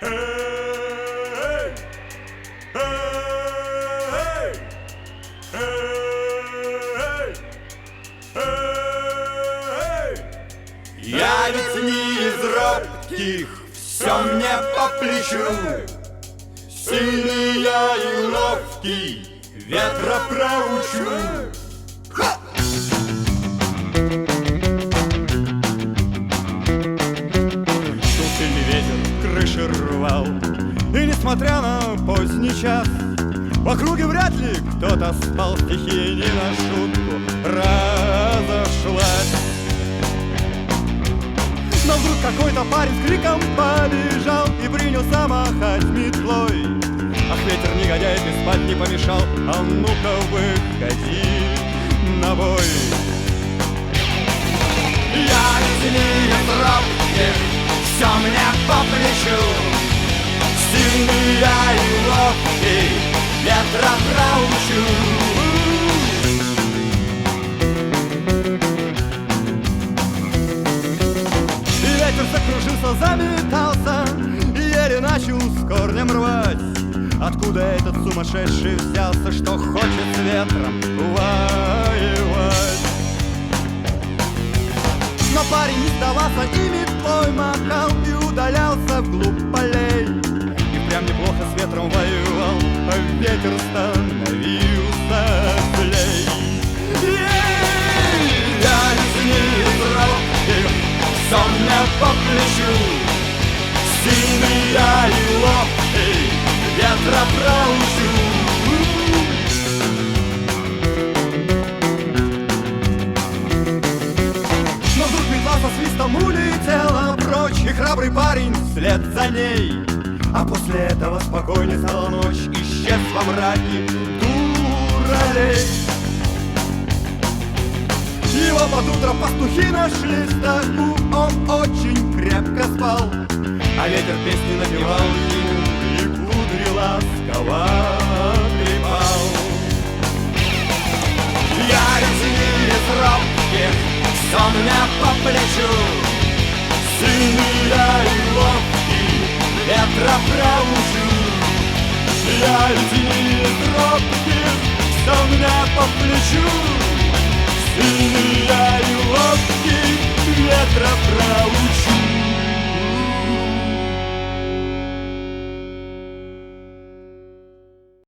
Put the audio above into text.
Эй, эй, эй, эй. Я ведь не из робких, все мне по плечу. Сильный я и ловкий, ветра проучу. Шел сильный ветер, крыши рвал, и несмотря на поздний час, в округе вряд ли кто-то спал, стихия не на шутку разошлась. Но вдруг какой-то парень с криком побежал и принялся махать метлой. Ах, ветер негодяй, ты спать не помешал, а ну-ка выходи на бой. Я ведь не из робких, все мне по плечу. Сильный я и ловкий, ветра проучу. Ветер закружился, заметался и еле начал с корнем рвать. Откуда этот сумасшедший взялся, что хочет с ветром воевать? Но парень не сдавался и метлой махал и удалялся вглубь полей. И прям неплохо с ветром воевал, а ветер становился злей. Я ведь не из робких, все мне по плечу. Сильный я и ловкий, ветра проучу. Но вдруг метла со свистом улетела прочь, и храбрый парень вслед за ней. А после этого спокойней стала ночь, исчез во мраке дуралей. Его под утро пастухи нашли в стогу, он очень крепко спал, а ветер песни напевал ему и кудри ласково трепал. Я ведь не из робких, все мне по плечу. Сильный я и ловкий, ветра проучу. Я ведь не из робких, все мне по плечу. Сильный я и ловкий, ветра проучу.